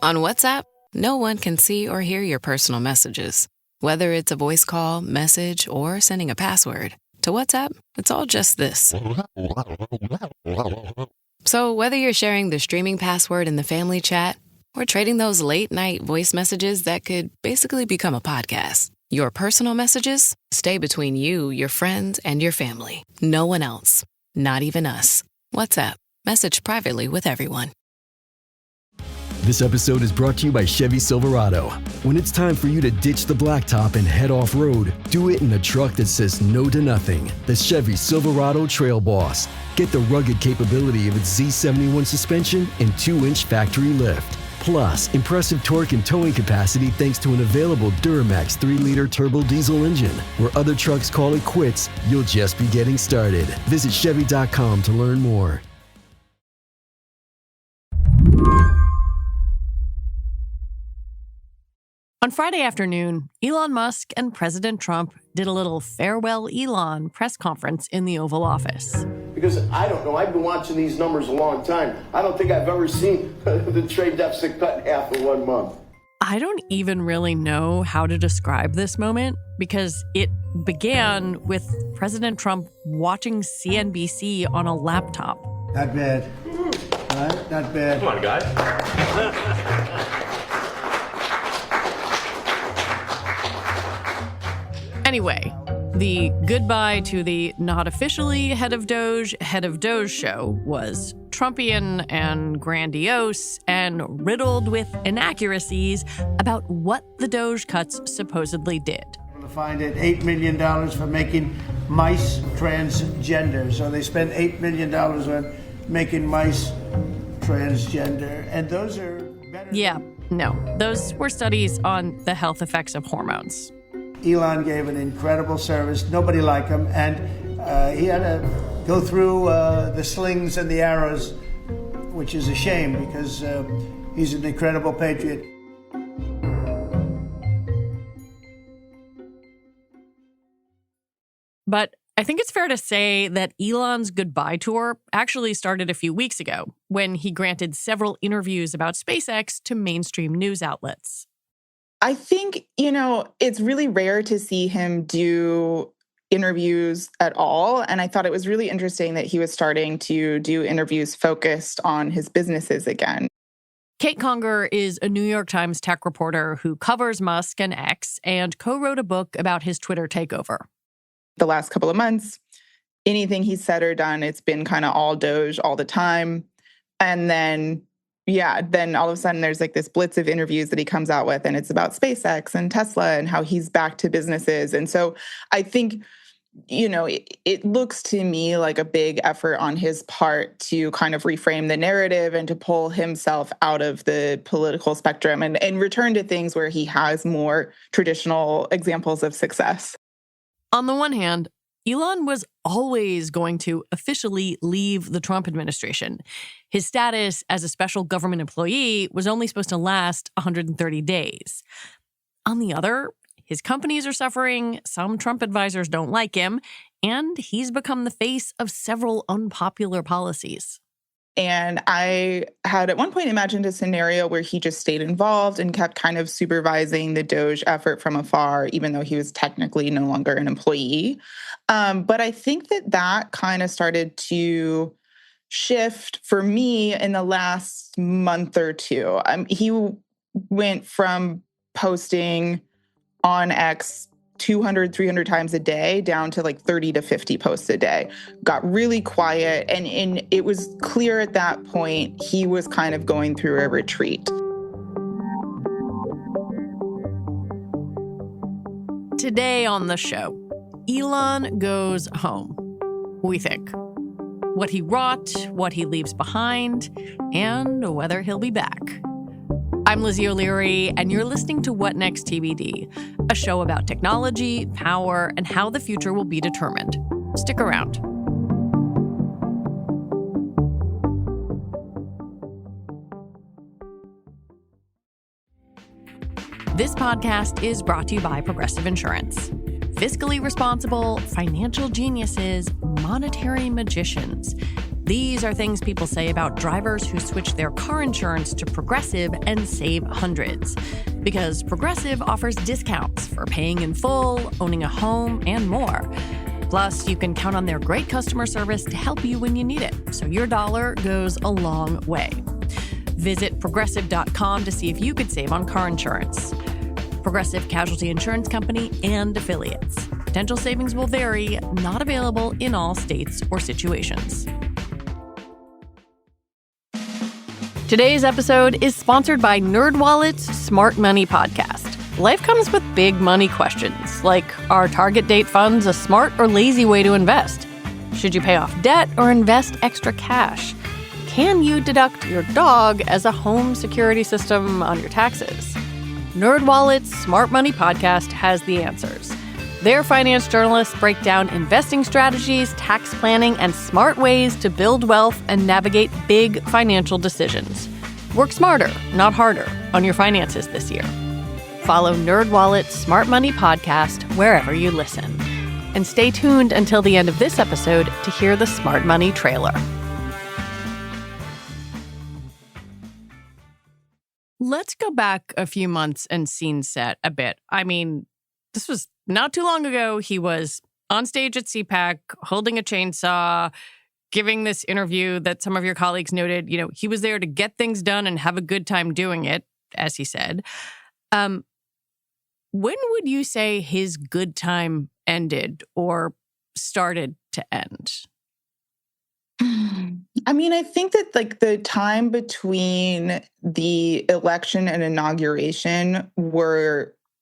On WhatsApp, no one can see or hear your personal messages. Whether it's a voice call, message, or sending a password. To WhatsApp, it's all just this. So whether you're sharing the streaming password in the family chat or trading those late-night voice messages that could basically become a podcast, your personal messages stay between you, your friends, and your family. No one else. Not even us. WhatsApp. Message privately with everyone. This episode is brought to you by Chevy Silverado. When it's time for you to ditch the blacktop and head off-road, do it in a truck that says no to nothing. The Chevy Silverado Trail Boss. Get the rugged capability of its Z71 suspension and 2-inch factory lift. Plus, impressive torque and towing capacity thanks to an available Duramax 3-liter turbo diesel engine. Where other trucks call it quits, you'll just be getting started. Visit Chevy.com to learn more. On Friday afternoon, Elon Musk and President Trump did a little farewell Elon press conference in the Oval Office. Because I don't know, I've been watching these numbers a long time. I don't think I've ever seen the trade deficit cut in half in 1 month. I don't even really know how to describe this moment because it began with President Trump watching CNBC on a laptop. Not bad. Right? Not bad. Come on, guys. Anyway, the goodbye to the not officially head of DOGE show was Trumpian and grandiose and riddled with inaccuracies about what the DOGE cuts supposedly did. Fined it $8 million for making mice transgender. So they spent $8 million on making mice transgender. And those are better. Yeah, no. Those were studies on the health effects of hormones. Elon gave an incredible service. Nobody liked him. And he had to go through the slings and the arrows, which is a shame because he's an incredible patriot. But I think it's fair to say that Elon's goodbye tour actually started a few weeks ago when he granted several interviews about SpaceX to mainstream news outlets. I think, it's really rare to see him do interviews at all. And I thought it was really interesting that he was starting to do interviews focused on his businesses again. Kate Conger is a New York Times tech reporter who covers Musk and X and co-wrote a book about his Twitter takeover. The last couple of months, anything he's said or done, it's been kind of all DOGE all the time. And then all of a sudden there's like this blitz of interviews that he comes out with, and it's about SpaceX and Tesla and how he's back to businesses. And so I think, it looks to me like a big effort on his part to kind of reframe the narrative and to pull himself out of the political spectrum and return to things where he has more traditional examples of success. On the one hand, Elon was always going to officially leave the Trump administration. His status as a special government employee was only supposed to last 130 days. On the other, his companies are suffering, some Trump advisors don't like him, and he's become the face of several unpopular policies. And I had at one point imagined a scenario where he just stayed involved and kept kind of supervising the DOGE effort from afar, even though he was technically no longer an employee. But I think that kind of started to shift for me in the last month or two. He went from posting on X 200, 300 times a day down to like 30 to 50 posts a day. Got really quiet. And it was clear at that point he was kind of going through a retreat. Today on the show, Elon goes home, we think. What he wrought, what he leaves behind, and whether he'll be back. I'm Lizzie O'Leary, and you're listening to What Next TBD, a show about technology, power, and how the future will be determined. Stick around. This podcast is brought to you by Progressive Insurance. Fiscally responsible, financial geniuses, monetary magicians. These are things people say about drivers who switch their car insurance to Progressive and save hundreds. Because Progressive offers discounts for paying in full, owning a home, and more. Plus, you can count on their great customer service to help you when you need it, so your dollar goes a long way. Visit Progressive.com to see if you could save on car insurance. Progressive Casualty Insurance Company and Affiliates. Potential savings will vary, not available in all states or situations. Today's episode is sponsored by NerdWallet's Smart Money Podcast. Life comes with big money questions, like are target date funds a smart or lazy way to invest? Should you pay off debt or invest extra cash? Can you deduct your dog as a home security system on your taxes? NerdWallet's Smart Money Podcast has the answers. Their finance journalists break down investing strategies, tax planning, and smart ways to build wealth and navigate big financial decisions. Work smarter, not harder, on your finances this year. Follow NerdWallet's Smart Money Podcast wherever you listen. And stay tuned until the end of this episode to hear the Smart Money trailer. Let's go back a few months and scene set a bit. I mean, this was not too long ago. He was on stage at CPAC, holding a chainsaw, giving this interview that some of your colleagues noted, he was there to get things done and have a good time doing it, as he said. When would you say his good time ended or started to end? I mean, I think that the time between the election and inauguration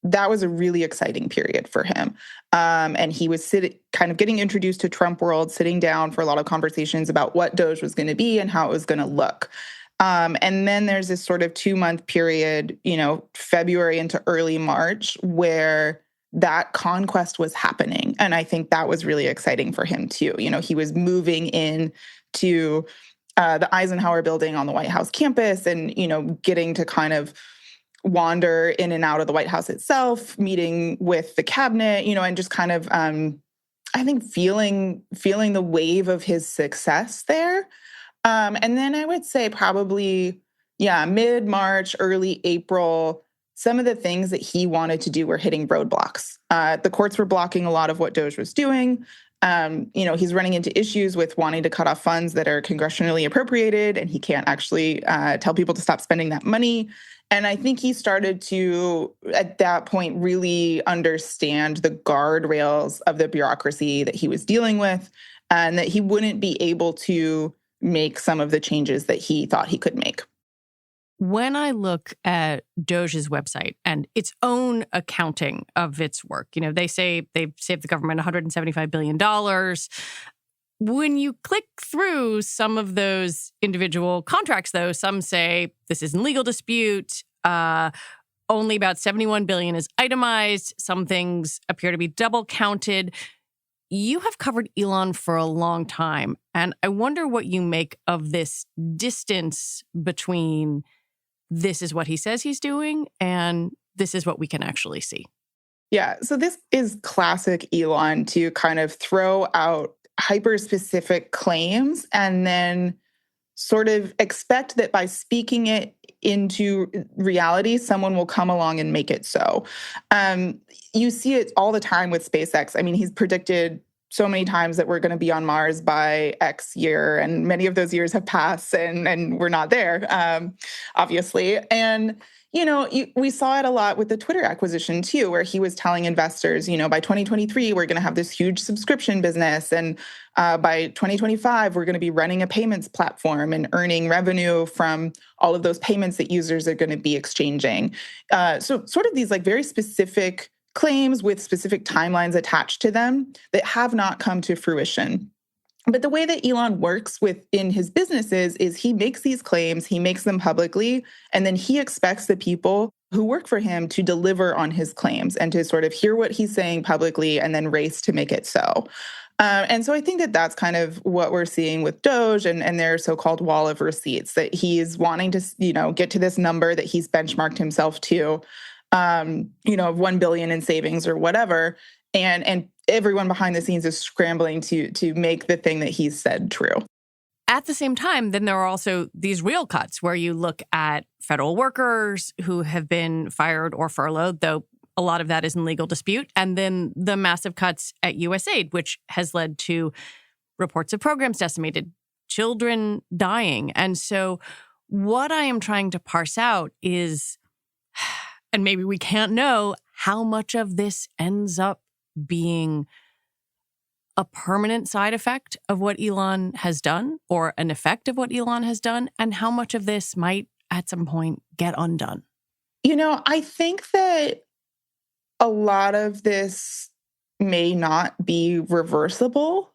that was a really exciting period for him. And he was kind of getting introduced to Trump world, sitting down for a lot of conversations about what DOGE was going to be and how it was going to look. And then there's this sort of 2-month period, February into early March, where that conquest was happening. And I think that was really exciting for him too. He was moving in to the Eisenhower building on the White House campus and, getting to kind of wander in and out of the White House itself, meeting with the cabinet, and just kind of, I think feeling the wave of his success there. And then I would say probably, mid-March, early April, some of the things that he wanted to do were hitting roadblocks. The courts were blocking a lot of what DOGE was doing. He's running into issues with wanting to cut off funds that are congressionally appropriated, and he can't actually tell people to stop spending that money. And I think he started to, at that point, really understand the guardrails of the bureaucracy that he was dealing with, and that he wouldn't be able to make some of the changes that he thought he could make. When I look at DOGE's website and its own accounting of its work, they say they've saved the government $175 billion. When you click through some of those individual contracts, though, some say this is in legal dispute. Only about $71 billion is itemized. Some things appear to be double counted. You have covered Elon for a long time, and I wonder what you make of this distance between this is what he says he's doing and this is what we can actually see. Yeah, so this is classic Elon to kind of throw out hyper-specific claims and then sort of expect that by speaking it into reality, someone will come along and make it so. You see it all the time with SpaceX. I mean, he's predicted so many times that we're going to be on Mars by X year, and many of those years have passed, and we're not there, obviously. And we saw it a lot with the Twitter acquisition too, where he was telling investors, by 2023, we're going to have this huge subscription business. And by 2025, we're going to be running a payments platform and earning revenue from all of those payments that users are going to be exchanging. So sort of these very specific claims with specific timelines attached to them that have not come to fruition. But the way that Elon works within his businesses is he makes these claims, he makes them publicly, and then he expects the people who work for him to deliver on his claims and to sort of hear what he's saying publicly and then race to make it so. And so I think that that's kind of what we're seeing with DOGE and their so-called wall of receipts, that he's wanting to, get to this number that he's benchmarked himself to, of $1 billion in savings or whatever. And everyone behind the scenes is scrambling to make the thing that he's said true. at the same time, then there are also these real cuts where you look at federal workers who have been fired or furloughed, though a lot of that is in legal dispute, and then the massive cuts at USAID, which has led to reports of programs decimated, children dying. And so what I am trying to parse out is, and maybe we can't know, how much of this ends up being a permanent side effect of what Elon has done or an effect of what Elon has done, and how much of this might at some point get undone. I think that a lot of this may not be reversible.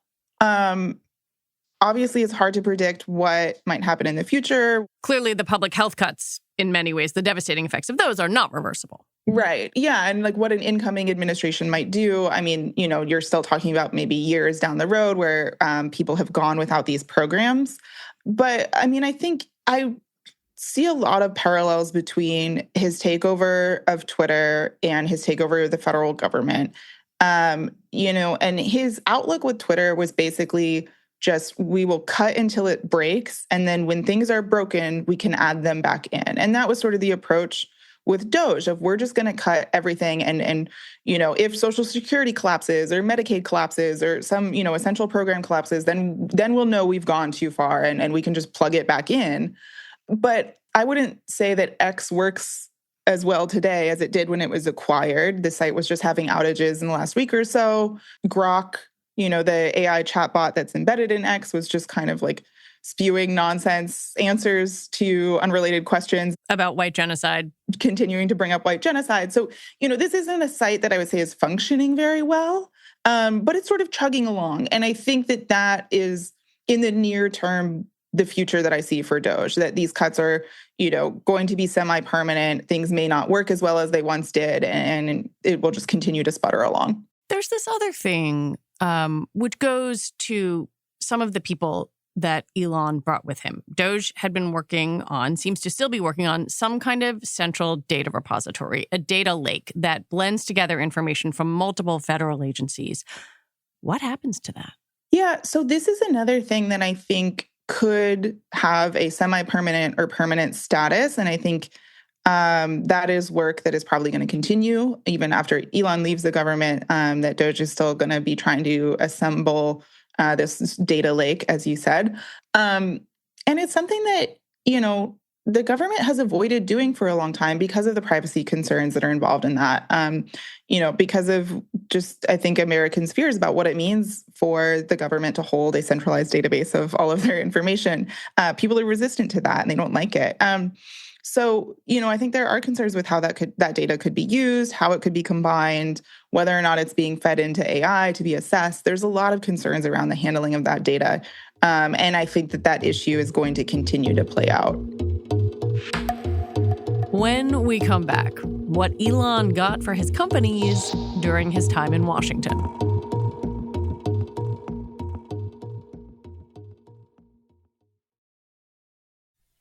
Obviously, it's hard to predict what might happen in the future. Clearly, the public health cuts, in many ways, the devastating effects of those are not reversible. Right. Yeah. And like what an incoming administration might do. I mean, you're still talking about maybe years down the road where people have gone without these programs. But I mean, I think I see a lot of parallels between his takeover of Twitter and his takeover of the federal government. And his outlook with Twitter was basically just, we will cut until it breaks. And then when things are broken, we can add them back in. And that was sort of the approach with DOGE of, we're just going to cut everything. And if Social Security collapses or Medicaid collapses or some, essential program collapses, then we'll know we've gone too far and we can just plug it back in. But I wouldn't say that X works as well today as it did when it was acquired. The site was just having outages in the last week or so. Grok, the AI chatbot that's embedded in X, was just kind of like spewing nonsense answers to unrelated questions about white genocide, continuing to bring up white genocide. So, this isn't a site that I would say is functioning very well, but it's sort of chugging along. And I think that is, in the near term, the future that I see for DOGE, that these cuts are, going to be semi-permanent. Things may not work as well as they once did, and it will just continue to sputter along. There's this other thing, which goes to some of the people that Elon brought with him. DOGE had been working on, seems to still be working on, some kind of central data repository, a data lake that blends together information from multiple federal agencies. What happens to that? Yeah, so this is another thing that I think could have a semi-permanent or permanent status. And I think that is work that is probably going to continue even after Elon leaves the government, that DOGE is still going to be trying to assemble this data lake, as you said. And it's something that, the government has avoided doing for a long time because of the privacy concerns that are involved in that. Because of just, I think, Americans' fears about what it means for the government to hold a centralized database of all of their information. People are resistant to that and they don't like it. So, I think there are concerns with how that data could be used, how it could be combined, whether or not it's being fed into AI to be assessed. There's a lot of concerns around the handling of that data. And I think that issue is going to continue to play out. When we come back, what Elon got for his companies during his time in Washington.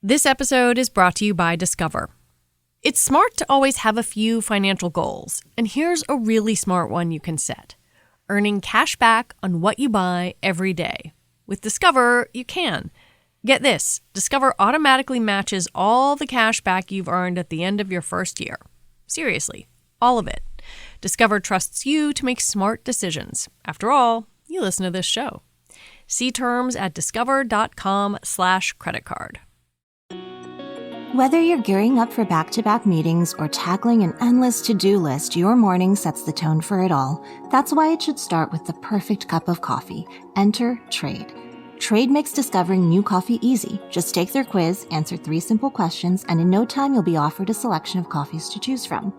This episode is brought to you by Discover. It's smart to always have a few financial goals, and here's a really smart one you can set: earning cash back on what you buy every day. With Discover, you can. Get this, Discover automatically matches all the cash back you've earned at the end of your first year. Seriously, all of it. Discover trusts you to make smart decisions. After all, you listen to this show. See terms at discover.com/creditcard. Whether you're gearing up for back-to-back meetings or tackling an endless to-do list, your morning sets the tone for it all. That's why it should start with the perfect cup of coffee. Enter Trade. Trade makes discovering new coffee easy. Just take their quiz, answer 3 simple questions, and in no time you'll be offered a selection of coffees to choose from.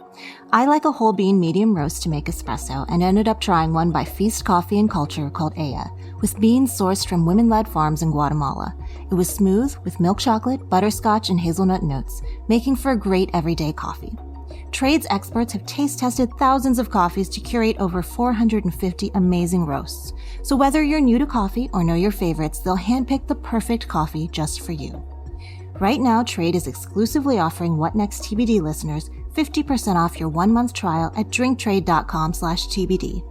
I like a whole bean medium roast to make espresso and ended up trying one by Feast Coffee and Culture called Aya, with beans sourced from women-led farms in Guatemala. It was smooth, with milk chocolate, butterscotch, and hazelnut notes, making for a great everyday coffee. Trade's experts have taste-tested thousands of coffees to curate over 450 amazing roasts. So whether you're new to coffee or know your favorites, they'll handpick the perfect coffee just for you. Right now, Trade is exclusively offering What Next TBD listeners 50% off your 1-month trial at drinktrade.com/TBD.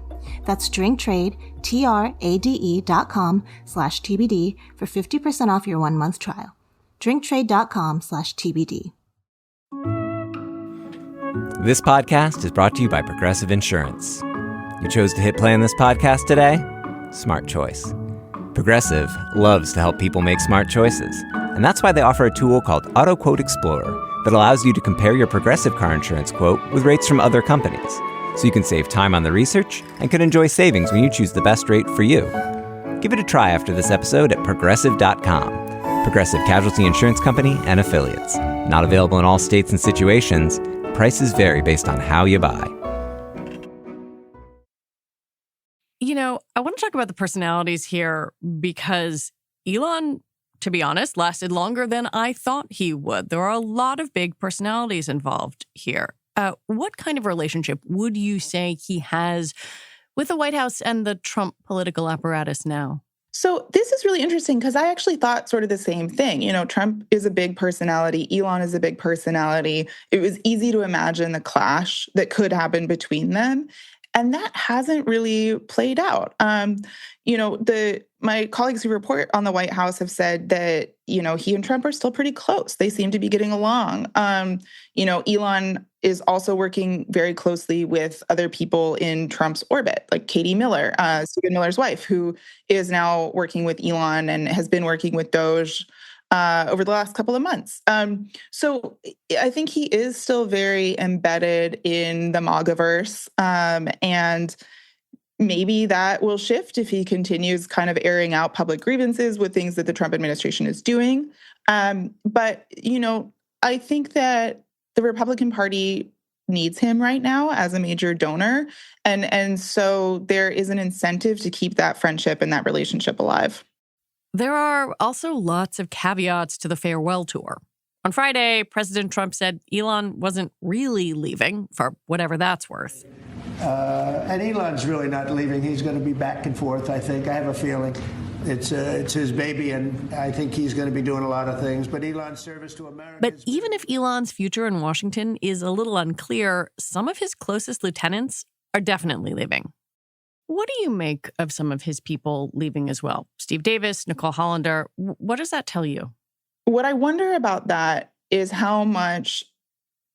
That's drinktrade, TRADE.com/TBD for 50% off your 1-month trial. drinktrade.com/TBD. This podcast is brought to you by Progressive Insurance. You chose to hit play on this podcast today? Smart choice. Progressive loves to help people make smart choices, and that's why they offer a tool called Auto Quote Explorer that allows you to compare your Progressive car insurance quote with rates from other companies, so you can save time on the research and can enjoy savings when you choose the best rate for you. Give it a try after this episode at Progressive.com. Progressive Casualty Insurance Company and Affiliates. Not available in all states and situations. Prices vary based on how you buy. You know, I want to talk about the personalities here because Elon, to be honest, lasted longer than I thought he would. There are a lot of big personalities involved here. What kind of relationship would you say he has with the White House and the Trump political apparatus now? So this is really interesting because I actually thought sort of the same thing. You know, Trump is a big personality. Elon is a big personality. It was easy to imagine the clash that could happen between them. And that hasn't really played out. You know, my colleagues who report on the White House have said that, you know, he and Trump are still pretty close. They seem to be getting along. You know, Elon is also working very closely with other people in Trump's orbit, like Katie Miller, Stephen Miller's wife, who is now working with Elon and has been working with DOGE over the last couple of months. So I think he is still very embedded in the MAGAverse, and maybe that will shift if he continues kind of airing out public grievances with things that the Trump administration is doing. But, you know, I think that the Republican Party needs him right now as a major donor. And so there is an incentive to keep that friendship and that relationship alive. There are also lots of caveats to the farewell tour. On Friday, President Trump said Elon wasn't really leaving, for whatever that's worth. And Elon's really not leaving. He's going to be back and forth, I think. I have a feeling. It's his baby, and I think he's going to be doing a lot of things. But Elon's service to America... But even if Elon's future in Washington is a little unclear, some of his closest lieutenants are definitely leaving. What do you make of some of his people leaving as well? Steve Davis, Nicole Hollander, what does that tell you? What I wonder about that is how much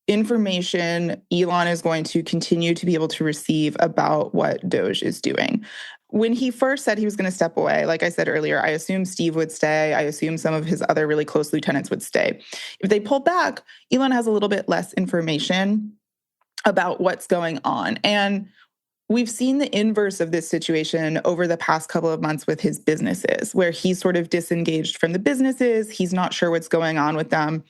information Elon is going to continue to be able to receive about what DOGE is doing. When he first said he was going to step away, like I said earlier, I assumed Steve would stay. I assumed some of his other really close lieutenants would stay. If they pull back, Elon has a little bit less information about what's going on. And we've seen the inverse of this situation over the past couple of months with his businesses, where he's sort of disengaged from the businesses. He's not sure what's going on with them.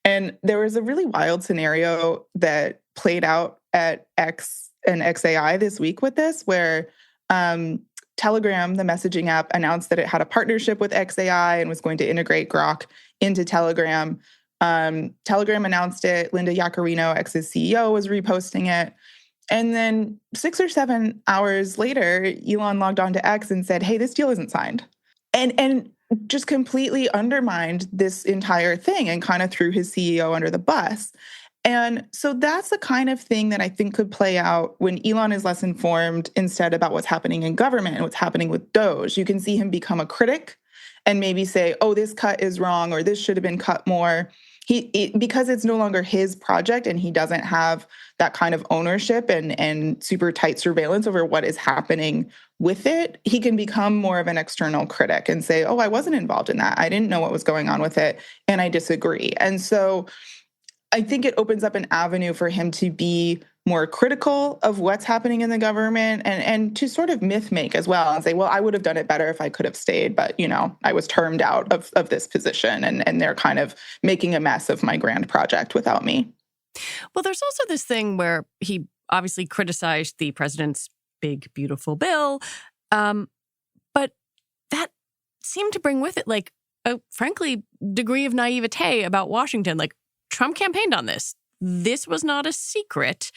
And there was a really wild scenario that played out at X and XAI this week with this, where Telegram, the messaging app, announced that it had a partnership with XAI and was going to integrate Grok into Telegram. Telegram announced it. Linda Yaccarino, X's CEO, was reposting it. And then 6 or 7 hours later, Elon logged on to X and said, hey, this deal isn't signed. And just completely undermined this entire thing and kind of threw his CEO under the bus. And so that's the kind of thing that I think could play out when Elon is less informed instead about what's happening in government and what's happening with DOGE. You can see him become a critic and maybe say, oh, this cut is wrong or this should have been cut more. Because it's no longer his project and he doesn't have that kind of ownership and super tight surveillance over what is happening with it, he can become more of an external critic and say, oh, I wasn't involved in that. I didn't know what was going on with it, and I disagree. And so I think it opens up an avenue for him to be more critical of what's happening in the government and to sort of myth make as well and say, well, I would have done it better if I could have stayed, but, you know, I was termed out of this position and they're kind of making a mess of my grand project without me. Well, there's also this thing where he obviously criticized the president's big, beautiful bill, but that seemed to bring with it, like, a, frankly, degree of naivete about Washington. Like, Trump campaigned on this. This was not a secret.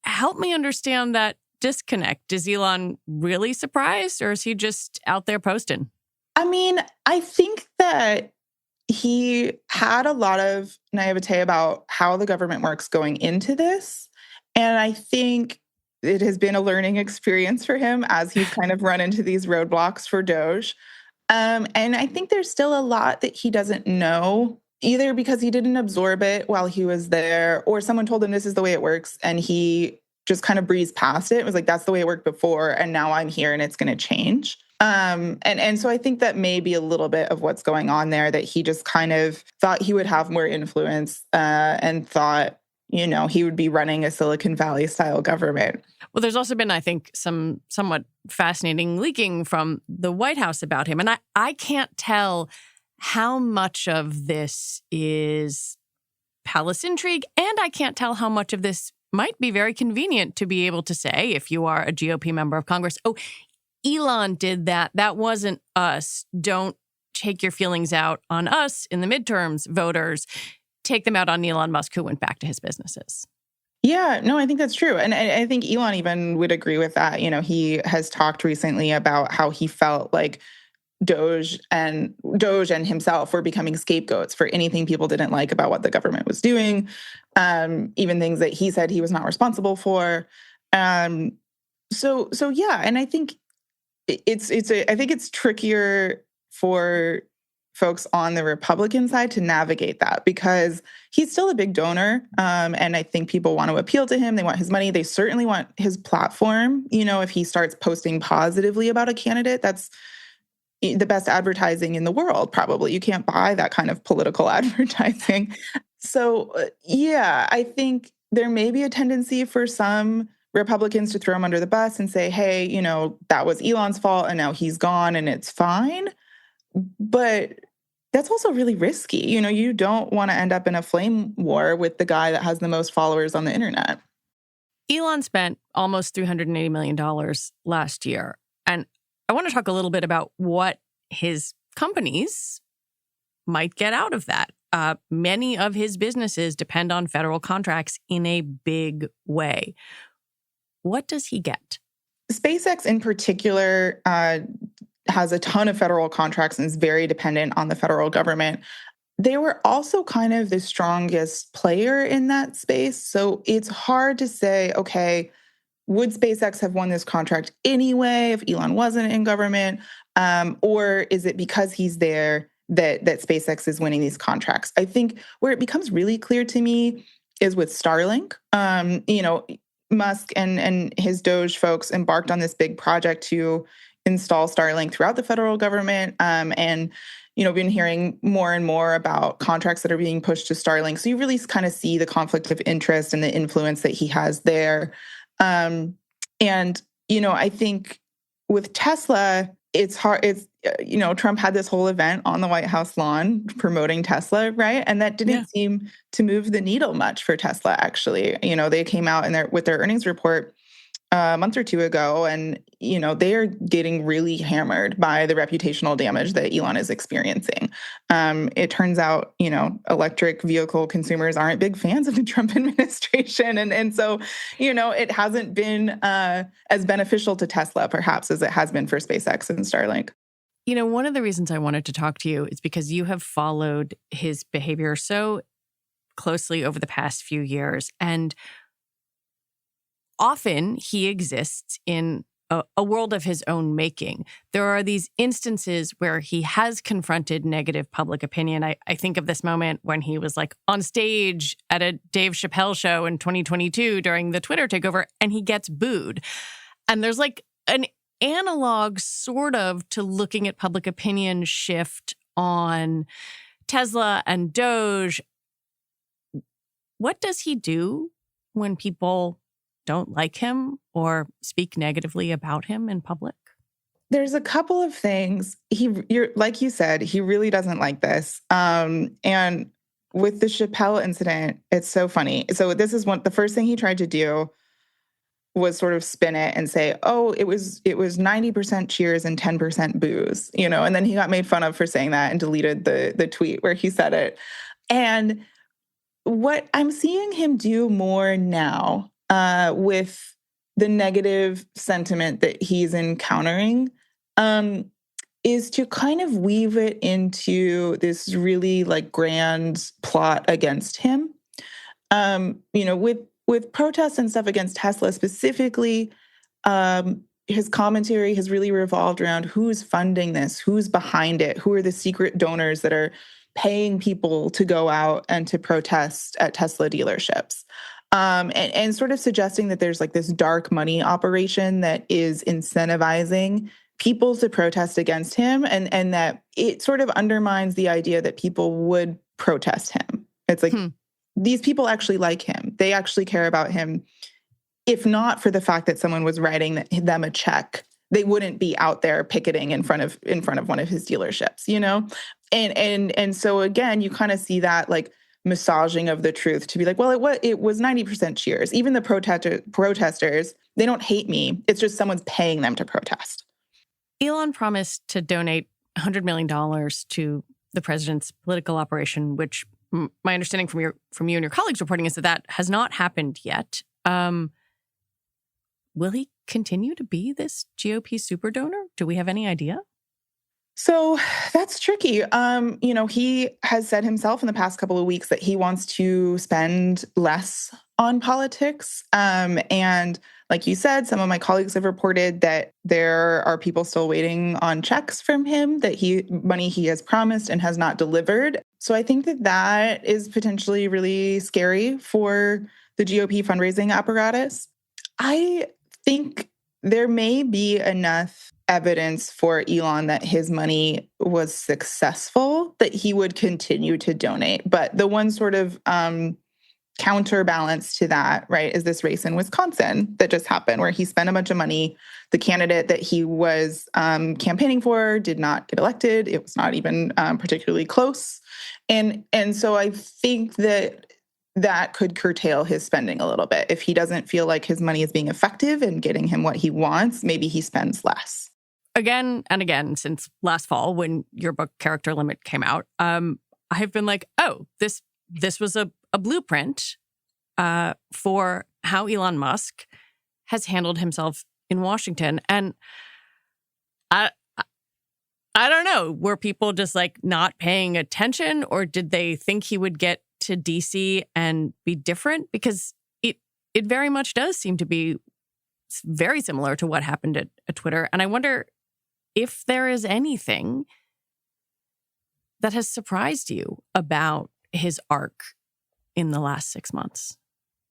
Help me understand that disconnect. Is Elon really surprised, or is he just out there posting? I mean, I think that he had a lot of naivete about how the government works going into this. And I think it has been a learning experience for him as he's kind of run into these roadblocks for DOGE. And I think there's still a lot that he doesn't know, either because he didn't absorb it while he was there, or someone told him this is the way it works, and he just kind of breezed past it. It was like, that's the way it worked before, and now I'm here and it's going to change. And so I think that may be a little bit of what's going on there, that he just kind of thought he would have more influence and thought, he would be running a Silicon Valley style government. Well, there's also been, I think, some somewhat fascinating leaking from the White House about him. And I can't tell how much of this is palace intrigue, and I can't tell how much of this might be very convenient to be able to say, if you are a GOP member of Congress, oh, Elon did that. That wasn't us. Don't take your feelings out on us in the midterms, voters. Take them out on Elon Musk, who went back to his businesses. Yeah, no, I think that's true. And I think Elon even would agree with that. He has talked recently about how he felt like DOGE and himself were becoming scapegoats for anything people didn't like about what the government was doing, even things that he said he was not responsible for. So yeah, and I think I think it's trickier for folks on the Republican side to navigate that, because he's still a big donor. And I think people want to appeal to him. They want his money. They certainly want his platform. If he starts posting positively about a candidate, that's the best advertising in the world, probably. You can't buy that kind of political advertising. So, yeah, I think there may be a tendency for some Republicans to throw him under the bus and say, hey, that was Elon's fault and now he's gone and it's fine. But that's also really risky. You don't want to end up in a flame war with the guy that has the most followers on the internet. Elon spent almost $380 million last year. And I want to talk a little bit about what his companies might get out of that. Many of his businesses depend on federal contracts in a big way. What does he get? SpaceX in particular has a ton of federal contracts and is very dependent on the federal government. They were also kind of the strongest player in that space. So it's hard to say, okay, would SpaceX have won this contract anyway if Elon wasn't in government? Or is it because he's there that SpaceX is winning these contracts? I think where it becomes really clear to me is with Starlink. Musk and his DOGE folks embarked on this big project to install Starlink throughout the federal government. And been hearing more and more about contracts that are being pushed to Starlink. So you really kind of see the conflict of interest and the influence that he has there. And I think with Tesla, it's hard. Trump had this whole event on the White House lawn promoting Tesla, right? And that didn't seem to move the needle much for Tesla, actually. They came out with their earnings report a month or two ago, and, they are getting really hammered by the reputational damage that Elon is experiencing. It turns out, electric vehicle consumers aren't big fans of the Trump administration. And so, it hasn't been as beneficial to Tesla, perhaps, as it has been for SpaceX and Starlink. One of the reasons I wanted to talk to you is because you have followed his behavior so closely over the past few years. And often he exists in a world of his own making. There are these instances where he has confronted negative public opinion. I think of this moment when he was on stage at a Dave Chappelle show in 2022 during the Twitter takeover, and he gets booed. And there's an analog sort of to looking at public opinion shift on Tesla and DOGE. What does he do when people don't like him or speak negatively about him in public? There's a couple of things. You're like you said, he really doesn't like this. And with the Chappelle incident, it's so funny. So this is the first thing he tried to do was sort of spin it and say, oh, it was 90% cheers and 10% boos, and then he got made fun of for saying that and deleted the tweet where he said it. And what I'm seeing him do more now with the negative sentiment that he's encountering is to kind of weave it into this really grand plot against him. With with protests and stuff against Tesla specifically, his commentary has really revolved around who's funding this, who's behind it, who are the secret donors that are paying people to go out and to protest at Tesla dealerships. And sort of suggesting that there's like this dark money operation that is incentivizing people to protest against him, and that it sort of undermines the idea that people would protest him. It's like, these people actually like him. They actually care about him. If not for the fact that someone was writing them a check, they wouldn't be out there picketing in front of one of his dealerships, you know? And so again, you kind of see that like massaging of the truth to be like, well, it was 90% cheers. Even the protesters, they don't hate me. It's just someone's paying them to protest. Elon promised to donate $100 million to the president's political operation, which my understanding from you and your colleagues reporting is that has not happened yet. Will he continue to be this GOP super donor? Do we have any idea? So that's tricky. He has said himself in the past couple of weeks that he wants to spend less on politics. And like you said, some of my colleagues have reported that there are people still waiting on checks from him, money he has promised and has not delivered. So I think that is potentially really scary for the GOP fundraising apparatus. I think there may be enough evidence for Elon that his money was successful that he would continue to donate. But the one sort of counterbalance to that, right, is this race in Wisconsin that just happened where he spent a bunch of money. The candidate that he was campaigning for did not get elected. It was not even particularly close. And so I think that could curtail his spending a little bit. If he doesn't feel like his money is being effective and getting him what he wants, maybe he spends less. Again and again, since last fall when your book Character Limit came out, I've been like, oh, this was a blueprint for how Elon Musk has handled himself in Washington. And I don't know, were people just like not paying attention, or did they think he would get to DC and be different? Because it very much does seem to be very similar to what happened at Twitter. And I wonder if there is anything that has surprised you about his arc in the last 6 months.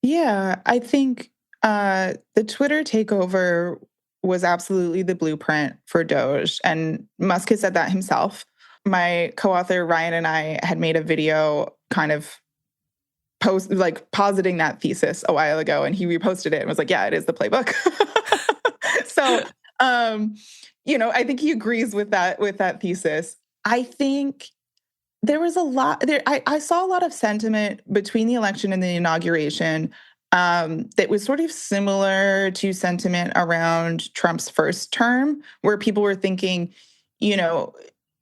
Yeah, I think the Twitter takeover was absolutely the blueprint for DOGE. And Musk has said that himself. My co-author Ryan and I had made a video kind of positing that thesis a while ago, and he reposted it and was like, yeah, it is the playbook. So, I think he agrees with that thesis. I think there was a lot there. I saw a lot of sentiment between the election and the inauguration that was sort of similar to sentiment around Trump's first term, where people were thinking,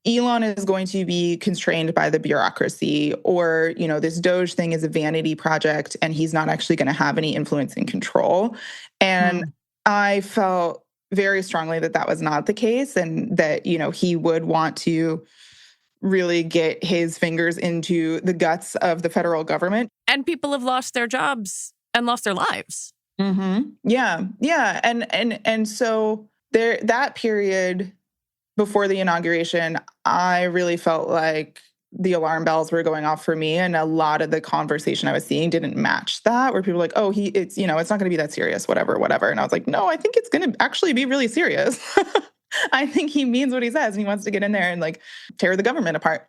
Elon is going to be constrained by the bureaucracy, or, this DOGE thing is a vanity project and he's not actually going to have any influence and control. And I felt very strongly that was not the case, and that, he would want to really get his fingers into the guts of the federal government. And people have lost their jobs and lost their lives. Mm-hmm. Yeah. And so that period before the inauguration, I really felt like the alarm bells were going off for me, and a lot of the conversation I was seeing didn't match that, where people were like, oh, it's not going to be that serious, whatever. And I was like, no, I think it's going to actually be really serious. I think he means what he says, and he wants to get in there and tear the government apart.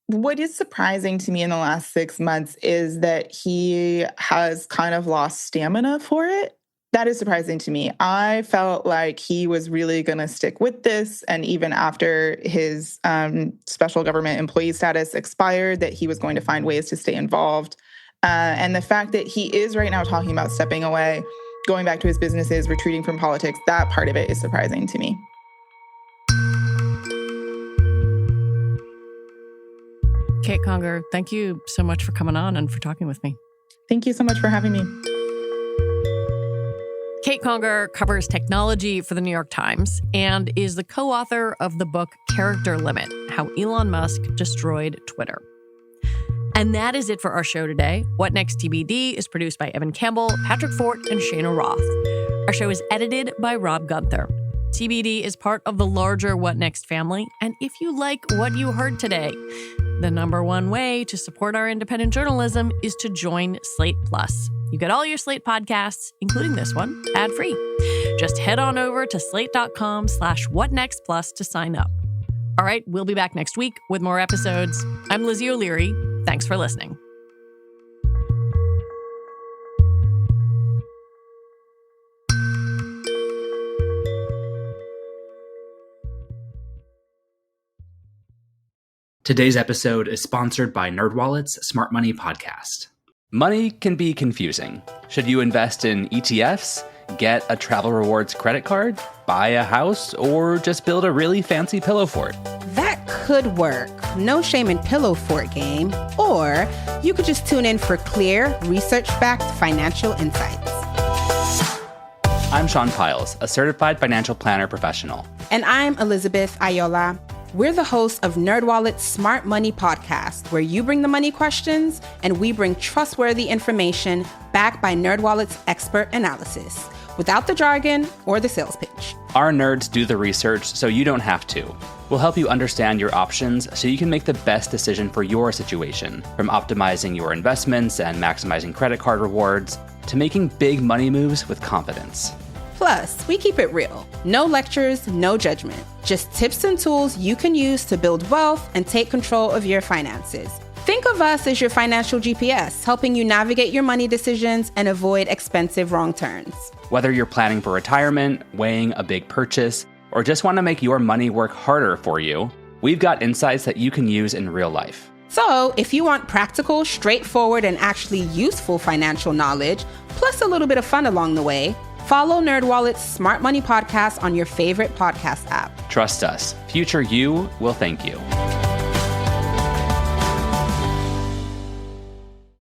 What is surprising to me in the last 6 months is that he has kind of lost stamina for it. That is surprising to me. I felt like he was really going to stick with this, and even after his special government employee status expired, that he was going to find ways to stay involved. And the fact that he is right now talking about stepping away, going back to his businesses, retreating from politics, that part of it is surprising to me. Kate Conger, thank you so much for coming on and for talking with me. Thank you so much for having me. Kate Conger covers technology for the New York Times and is the co-author of the book Character Limit: How Elon Musk Destroyed Twitter. And that is it for our show today. What Next TBD is produced by Evan Campbell, Patrick Fort, and Shana Roth. Our show is edited by Rob Gunther. TBD is part of the larger What Next family. And if you like what you heard today, the number one way to support our independent journalism is to join Slate Plus. You get all your Slate podcasts, including this one, ad-free. Just head on over to slate.com/whatnextplus to sign up. All right, we'll be back next week with more episodes. I'm Lizzie O'Leary. Thanks for listening. Today's episode is sponsored by NerdWallet's Smart Money Podcast. Money can be confusing. Should you invest in ETFs, get a travel rewards credit card, buy a house, or just build a really fancy pillow fort? That could work. No shame in pillow fort game. Or you could just tune in for clear, research-backed financial insights. I'm Sean Piles, a certified financial planner professional. And I'm Elizabeth Ayola. We're the hosts of NerdWallet's Smart Money Podcast, where you bring the money questions and we bring trustworthy information backed by NerdWallet's expert analysis, without the jargon or the sales pitch. Our nerds do the research so you don't have to. We'll help you understand your options so you can make the best decision for your situation, from optimizing your investments and maximizing credit card rewards to making big money moves with confidence. Plus, we keep it real. No lectures, no judgment. Just tips and tools you can use to build wealth and take control of your finances. Think of us as your financial GPS, helping you navigate your money decisions and avoid expensive wrong turns. Whether you're planning for retirement, weighing a big purchase, or just want to make your money work harder for you, we've got insights that you can use in real life. So, if you want practical, straightforward, and actually useful financial knowledge, plus a little bit of fun along the way, follow NerdWallet's Smart Money Podcast on your favorite podcast app. Trust us, future you will thank you.